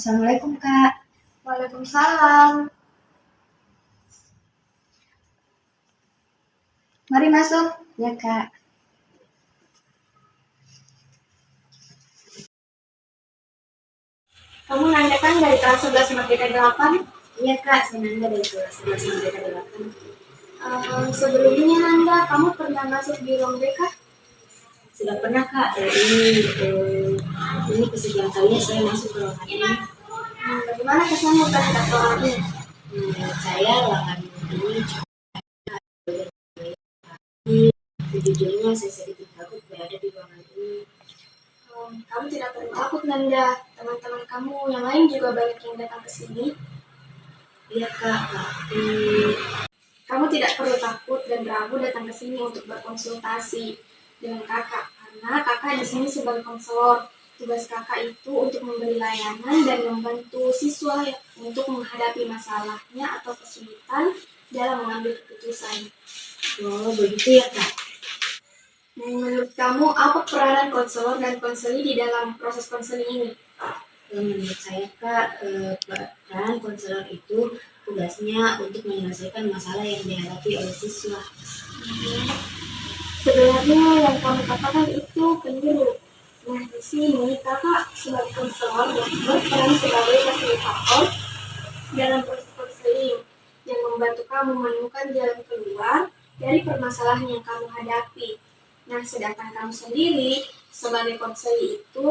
Assalamualaikum Kak. Waalaikumsalam. Mari masuk. Ya Kak. Kamu Nanda kan dari kelas 11 Merdeka 8? Iya Kak, saya Nanda dari kelas 11 Merdeka 8. Sebelumnya Nanda, kamu pernah masuk di ruang BK? Sudah pernah Kak, ini kesekian kalinya saya masuk ke ruangan ini. Bagaimana kesannya terhadap ruangan ini? Saya ruangan ini sejujurnya saya sedikit takut berada di ruangan ini. Kamu tidak perlu takut Nanda, teman-teman kamu yang lain juga banyak yang datang ke sini. Iya Kak, kamu tidak perlu takut dan ragu datang ke sini untuk berkonsultasi dengan kakak, karena kakak di sini sebagai konselor. Tugas kakak itu untuk memberi layanan dan membantu siswa untuk menghadapi masalahnya atau kesulitan dalam mengambil keputusan. Oh, begitu ya Kak. Menurut kamu, apa peranan konselor dan konseli di dalam proses konseling ini? Menurut saya Kak, peran konselor itu tugasnya untuk menyelesaikan masalah yang dihadapi oleh siswa. Sebenarnya yang kamu katakan itu keliru. Nah, di sini kakak sebagai konselor berperan sebagai fasilitator dalam proses konseling yang membantu kamu menemukan jalan keluar dari permasalahan yang kamu hadapi. Nah, sedangkan kamu sendiri sebagai konselor itu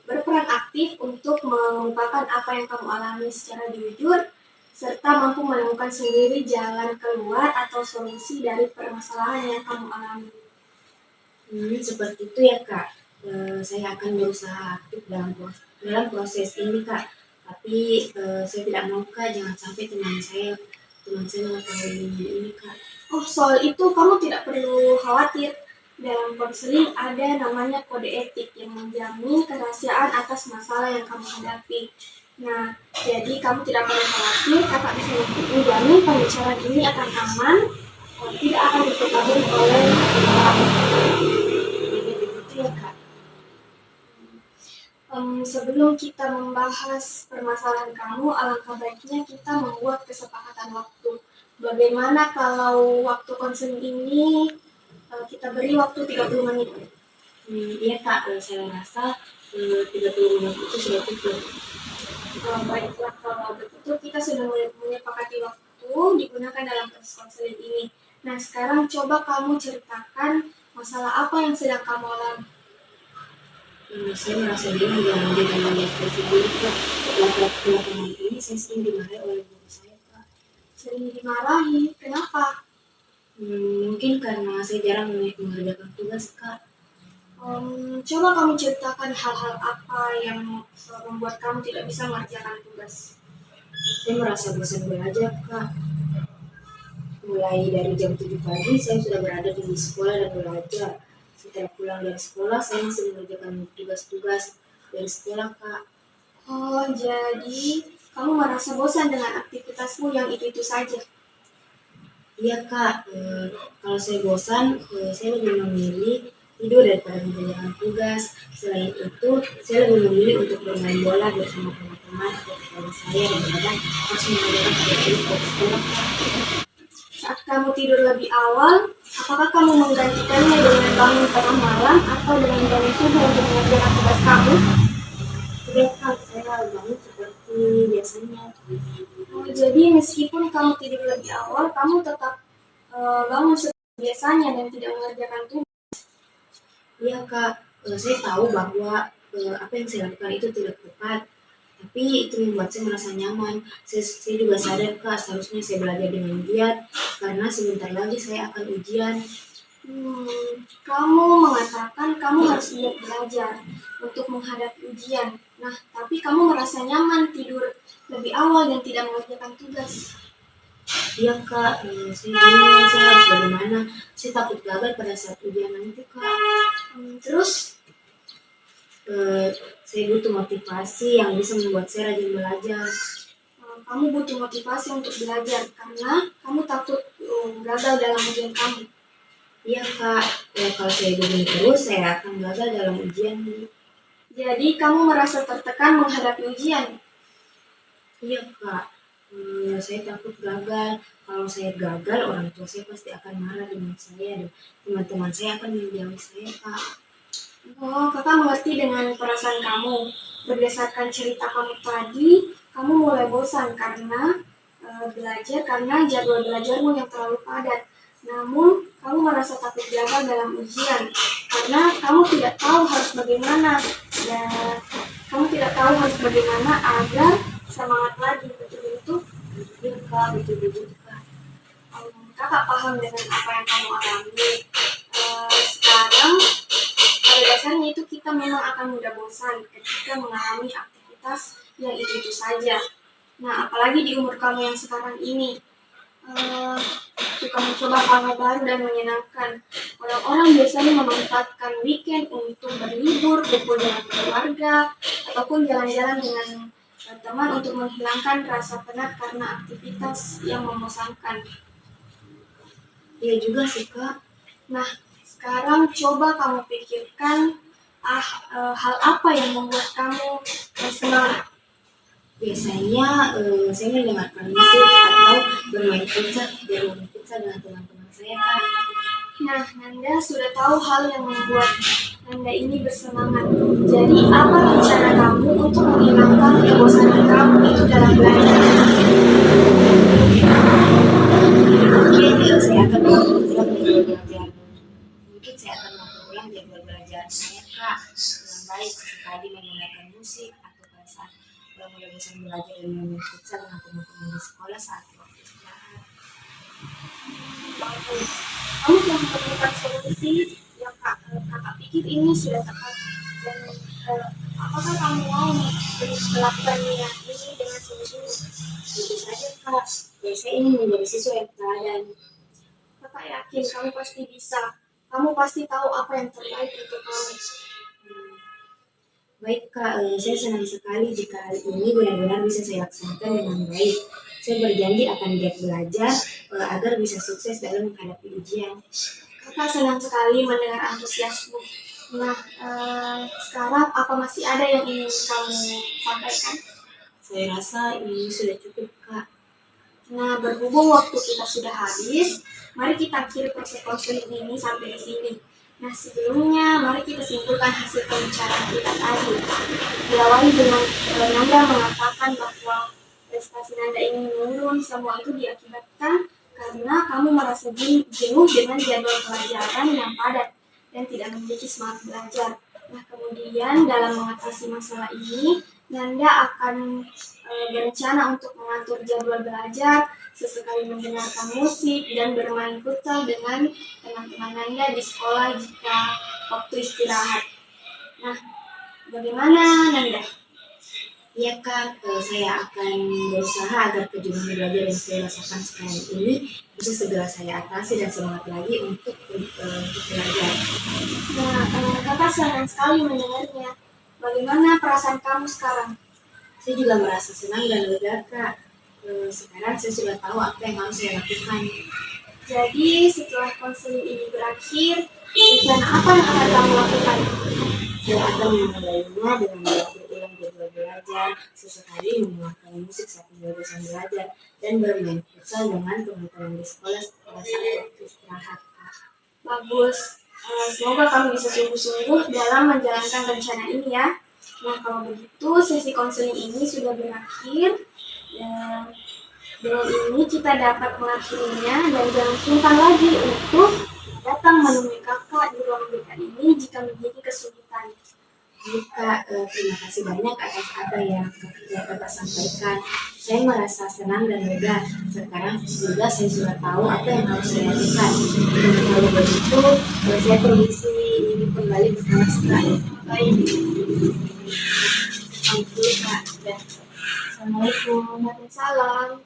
berperan aktif untuk mengungkapkan apa yang kamu alami secara jujur serta mampu menemukan sendiri jalan keluar atau solusi dari permasalahan yang kamu alami. Seperti itu ya Kak. Saya akan berusaha aktif dalam proses ini Kak. Tapi saya tidak mau Kak, jangan sampai teman saya mengetahui ini Kak. Oh, soal itu kamu tidak perlu khawatir. Dalam konseling ada namanya kode etik yang menjamin kerahasiaan atas masalah yang kamu hadapi. Nah, jadi kamu tidak perlu khawatir, kakak bisa menjamin pembicaraan ini akan aman, tidak akan dipengaruhi oleh orang. Begitu ya Kak. Sebelum kita membahas permasalahan kamu, alangkah baiknya kita membuat kesepakatan waktu. Bagaimana kalau waktu konseling ini kita beri waktu 30 menit? Iya Kak, saya rasa 30 menit itu sudah cukup. Baiklah, kalau begitu kita sudah menyepakati waktu digunakan dalam proses konseling ini. Nah, sekarang coba kamu ceritakan masalah apa yang sedang kamu alami. Saya merasa bingung dengan melihat tersebut Kak. Belakangan ini saya sering dimarahi oleh guru saya Kak. Sering dimarahi, kenapa? Mungkin karena saya jarang mengerjakan tugas Kak. Coba kamu ceritakan hal-hal apa yang membuat kamu tidak bisa mengerjakan tugas. Saya merasa bosan belajar Kak. Mulai dari jam 7 pagi saya sudah berada di sekolah dan belajar. Setelah pulang dari sekolah saya masih mengerjakan tugas-tugas dari sekolah Kak. Oh, jadi kamu merasa bosan dengan aktivitasmu yang itu-itu saja? Iya Kak, kalau saya bosan, saya lebih memilih tidur daripada mengerjakan tugas. Selain itu, saya lebih memilih untuk bermain bola bersama teman-teman atau teman saya daripada harus mengerjakan tugas dari sekolah. Saat kamu tidur lebih awal, apakah kamu menggantikannya dengan bangun tengah malam atau dengan bangun subuh untuk mengerjakan tugas kamu? Iya Kak, saya bangun seperti biasanya. Jadi meskipun kamu tidur lebih awal, kamu tetap bangun seperti biasanya dan tidak mengerjakan tugas. Iya Kak, saya tahu bahwa apa yang saya lakukan itu tidak tepat, tapi itu membuat saya merasa nyaman. Saya juga sadar Kak, seharusnya saya belajar dengan giat, karena sebentar lagi saya akan ujian. Kamu mengatakan kamu harus giat belajar untuk menghadapi ujian. Nah, tapi kamu merasa nyaman tidur lebih awal dan tidak mengerjakan tugas. Iya Kak, saya bingung saya harus bagaimana. Saya takut gagal pada saat ujian nanti Kak. Terus saya butuh motivasi yang bisa membuat saya rajin belajar. Kamu butuh motivasi untuk belajar karena kamu takut gagal dalam ujian kamu. Iya Kak, kalau saya begini terus saya akan gagal dalam ujian. Jadi kamu merasa tertekan menghadapi ujian? Iya kak, saya takut gagal. Kalau saya gagal, orang tua saya pasti akan marah dengan saya dan teman-teman saya akan menjauhi saya kak. Oh, kakak mengerti dengan perasaan kamu. Berdasarkan cerita kamu tadi, kamu mulai bosan karena belajar karena jadwal belajarmu yang terlalu padat. Namun, kamu merasa takut gagal dalam ujian karena kamu tidak tahu harus bagaimana dan kamu tidak tahu harus bagaimana agar semangat lagi. Betul itu. Iya kak, betul-betul kak. Kakak paham dengan apa yang kamu alami. Sekarang pada dasarnya itu kita memang akan mudah bosan ketika mengalami aktivitas yang itu saja. Nah, apalagi di umur kamu yang sekarang ini, suka mencoba hal baru dan menyenangkan. Orang-orang biasanya memanfaatkan weekend untuk berlibur, kumpul dengan keluarga, ataupun jalan-jalan dengan teman untuk menghilangkan rasa penat karena aktivitas yang membosankan. Iya juga sih kak. Nah, sekarang coba kamu pikirkan hal apa yang membuat kamu semangat. Biasanya saya mendengarkan musik atau bermain futsal dengan teman-teman saya kak. Nah, Nanda sudah tahu hal yang membuat Nanda ini bersemangat. Jadi, apa rencana kamu untuk menghilangkan kebosanan kamu itu dalam belajar? Mungkin saya akan mengulang jadwal belajar. Mungkin saya akan mengulang jadwal belajar saya kak dengan baik sekali menggunakan musik atau pada saat mulai bosan belajar dan bermain futsal dengan teman-teman di sekolah saat waktu istirahat. Bagus. Kamu telah menemukan solusi yang kakak pikir ini sudah tepat. Dan apakah kamu mau melakukan ini dengan solusi? Tentu saja kak, saya ingin menjadi siswa yang teladan. Kakak yakin kamu pasti bisa. Kamu pasti tahu apa yang terbaik untuk kamu. Baik kak, saya senang sekali jika hal ini benar-benar bisa saya laksanakan dengan baik. Saya berjanji akan giat belajar agar bisa sukses dalam menghadapi ujian. Kakak senang sekali mendengar antusiasmu. Nah, sekarang apa masih ada yang ingin kamu sampaikan? Saya rasa ini sudah cukup kak. Nah, berhubung waktu kita sudah habis, mari kita akhiri proses konseling ini sampai di sini. Nah, sebelumnya mari kita simpulkan hasil pembicaraan kita tadi. Diawali dengan Nanda mengatakan bahwa prestasi Nanda ini menurun, semua itu diakibatkan karena kamu merasa jenuh dengan jadwal pelajaran yang padat dan tidak memiliki semangat belajar. Nah, kemudian dalam mengatasi masalah ini, Nanda akan berencana untuk mengatur jadwal belajar, sesekali mendengarkan musik, dan bermain futsal dengan teman-teman Nanda di sekolah jika waktu istirahat. Nah, bagaimana Nanda? Iya kak, saya akan berusaha agar kejenuhan belajar yang saya rasakan sekarang ini bisa segera saya atasi dan semangat lagi untuk belajar. Nah, kakak senang sekali mendengarnya. Bagaimana perasaan kamu sekarang? Saya juga merasa senang dan lega kak. Sekarang saya sudah tahu apa yang harus saya lakukan. Jadi setelah konseling ini berakhir, rencana apa yang akan kamu lakukan? Saya akan memulainya dengan belajar ulang jadwal belajar, sesekali mendengarkan musik saat bosan belajar, dan bermain futsal dengan teman-teman di sekolah pada saat waktu istirahat kak. Bagus. Semoga kamu bisa sungguh-sungguh dalam menjalankan rencana ini ya. Nah, kalau begitu sesi konseling ini sudah berakhir. Dan dengan ini kita dapat mengakhirinya dan jangan sungkan lagi untuk datang menemui kakak di ruang BK ini jika memiliki kesulitan. Terima kasih banyak atas apa yang kakak sampaikan. Saya merasa senang dan lega. Sekarang juga saya sudah tahu apa yang harus saya lakukan. Kalau begitu, saya permisi ini kembali ke kelas kak. Baik. Assalamualaikum. Waalaikumsalam.